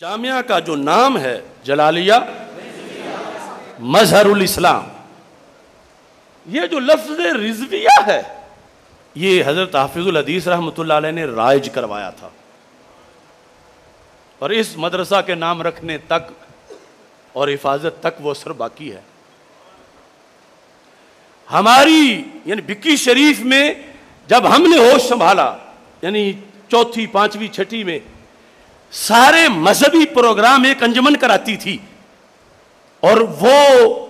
جامعہ کا جو نام ہے جلالیہ مظہر الاسلام، یہ جو لفظ رضویہ ہے یہ حضرت حافظ الحدیث رحمۃ اللہ علیہ نے رائج کروایا تھا، اور اس مدرسہ کے نام رکھنے تک اور حفاظت تک وہ اثر باقی ہے۔ ہماری یعنی بکی شریف میں جب ہم نے ہوش سنبھالا، یعنی چوتھی پانچویں چھٹی میں، سارے مذہبی پروگرام ایک انجمن کراتی تھی، اور وہ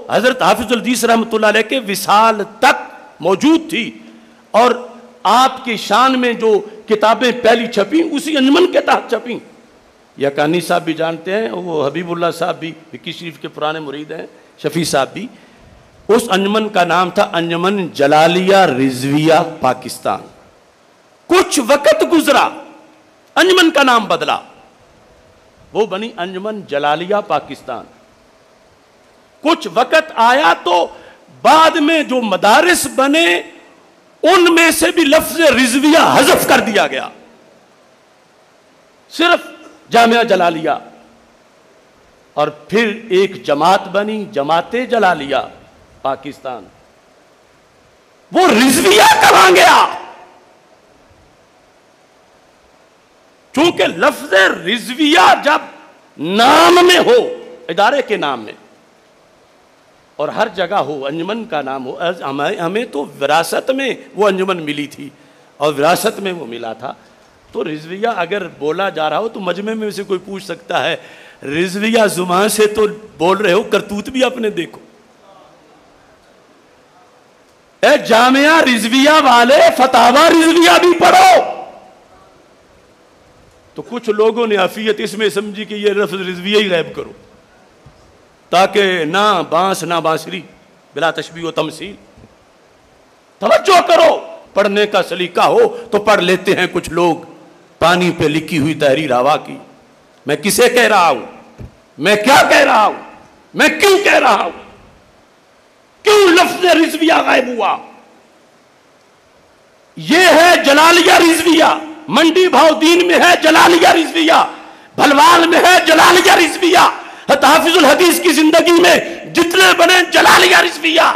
حضرت حافظ الحدیث رحمۃ اللہ علیہ کے وصال تک موجود تھی، اور آپ کی شان میں جو کتابیں پہلی چھپیں اسی انجمن کے تحت چھپیں۔ یکانی صاحب بھی جانتے ہیں، وہ حبیب اللہ صاحب بھی بکی شریف کے پرانے مرید ہیں، شفیع صاحب بھی۔ اس انجمن کا نام تھا انجمن جلالیہ رضویہ پاکستان۔ کچھ وقت گزرا، انجمن کا نام بدلا، وہ بنی انجمن جلالیہ پاکستان۔ کچھ وقت آیا تو بعد میں جو مدارس بنے ان میں سے بھی لفظ رضویہ حذف کر دیا گیا، صرف جامعہ جلالیہ، اور پھر ایک جماعت بنی، جماعت جلالیہ پاکستان۔ وہ رضویہ کہاں گیا؟ چونکہ لفظ رضویہ جب نام میں ہو، ادارے کے نام میں، اور ہر جگہ ہو، انجمن کا نام ہو، ہمیں تو وراثت میں وہ انجمن ملی تھی اور وراثت میں وہ ملا تھا، تو رضویہ اگر بولا جا رہا ہو تو مجمع میں سے کوئی پوچھ سکتا ہے رضویہ زبان سے تو بول رہے ہو، کرتوت بھی اپنے دیکھو۔ اے جامعہ رضویہ والے، فتاوی رضویہ بھی پڑھو۔ تو کچھ لوگوں نے عافیت اس میں سمجھی کہ یہ لفظ رضویہ ہی غائب کرو، تاکہ نہ بانس نہ بانسری، بلا تشبیہ و تمثیل۔ توجہ کرو، پڑھنے کا سلیقہ ہو تو پڑھ لیتے ہیں کچھ لوگ پانی پہ لکھی ہوئی تحریر ہوا کی۔ میں کسے کہہ رہا ہوں، میں کیا کہہ رہا ہوں، میں کیوں کہہ رہا ہوں، کیوں لفظ رضویہ غائب ہوا؟ یہ ہے جلالیہ رضویہ۔ منڈی بھاؤ دین میں ہے جلالیہ رضویہ، بھلوال میں ہے جلالیہ رضویہ، حافظ الحدیث کی زندگی میں جتنے بنے جلالیہ رضویہ۔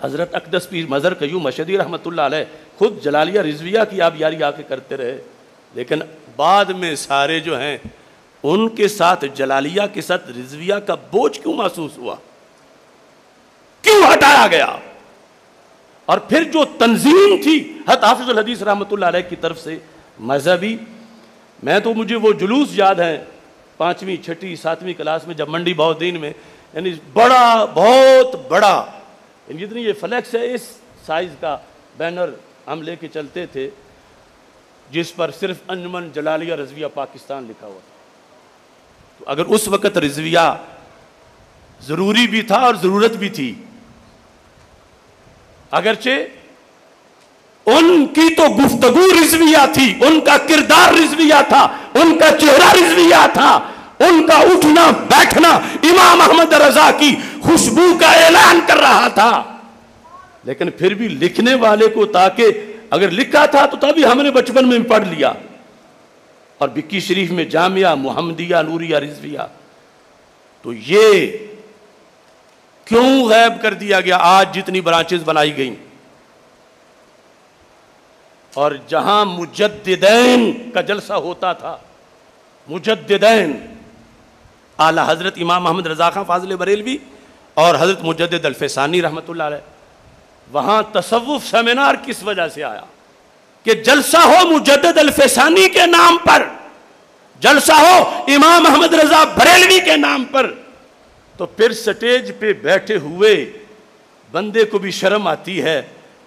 حضرت اقدس پیر مظہر قیوم مشہدی رحمۃ اللہ علیہ خود جلالیہ رضویہ کی آپ یاری آ کے کرتے رہے، لیکن بعد میں سارے جو ہیں ان کے ساتھ جلالیہ کے ساتھ رضویہ کا بوجھ کیوں محسوس ہوا، کیوں ہٹایا گیا؟ اور پھر جو تنظیم تھی حضرت حافظ الحدیث رحمۃ اللہ علیہ کی طرف سے مذہبی، میں تو مجھے وہ جلوس یاد ہیں پانچویں چھٹی ساتویں کلاس میں، جب منڈی بھاؤ دین میں، یعنی بڑا، بہت بڑا، جتنی یہ فلیکس ہے اس سائز کا بینر ہم لے کے چلتے تھے، جس پر صرف انجمن جلالیہ رضویہ پاکستان لکھا ہوا تھا۔ تو اگر اس وقت رضویہ ضروری بھی تھا اور ضرورت بھی تھی، اگرچہ ان کی تو گفتگو رضویہ تھی، ان کا کردار رضویہ تھا، ان کا چہرہ رضویہ تھا، ان کا اٹھنا بیٹھنا امام احمد رضا کی خوشبو کا اعلان کر رہا تھا، لیکن پھر بھی لکھنے والے کو، تاکہ اگر لکھا تھا تو تبھی ہم نے بچپن میں پڑھ لیا۔ اور بکی شریف میں جامعہ محمدیہ نوریہ رضویہ، تو یہ کیوں غائب کر دیا گیا؟ آج جتنی برانچز بنائی گئیں، اور جہاں مجددین کا جلسہ ہوتا تھا، مجددین اعلی حضرت امام محمد رضا خان فاضل بریلوی اور حضرت مجدد الفسانی رحمۃ اللہ علیہ، وہاں تصوف سیمینار کس وجہ سے آیا؟ کہ جلسہ ہو مجدد الفسانی کے نام پر، جلسہ ہو امام محمد رضا بریلوی کے نام پر، تو پھر سٹیج پہ بیٹھے ہوئے بندے کو بھی شرم آتی ہے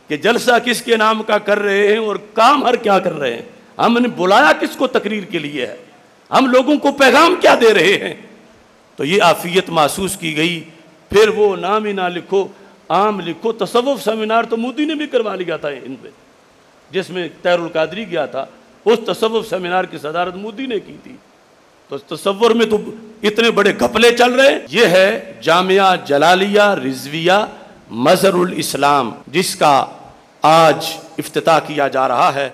کہ جلسہ کس کے نام کا کر رہے ہیں اور کام ہر کیا کر رہے ہیں، ہم نے بلایا کس کو تقریر کے لیے ہے، ہم لوگوں کو پیغام کیا دے رہے ہیں؟ تو یہ عافیت محسوس کی گئی۔ پھر وہ نام ہی نہ لکھو، عام لکھو۔ تصوف سیمینار تو مودی نے بھی کروا لیا تھا ان پہ، جس میں طاہر القادری گیا تھا، اس تصوف سیمینار کی صدارت مودی نے کی تھی۔ تو تصور میں تو اتنے بڑے گھپلے چل رہے ہیں۔ یہ ہے جامعہ جلالیہ رضویہ مظہر الاسلام، جس کا آج افتتاح کیا جا رہا ہے۔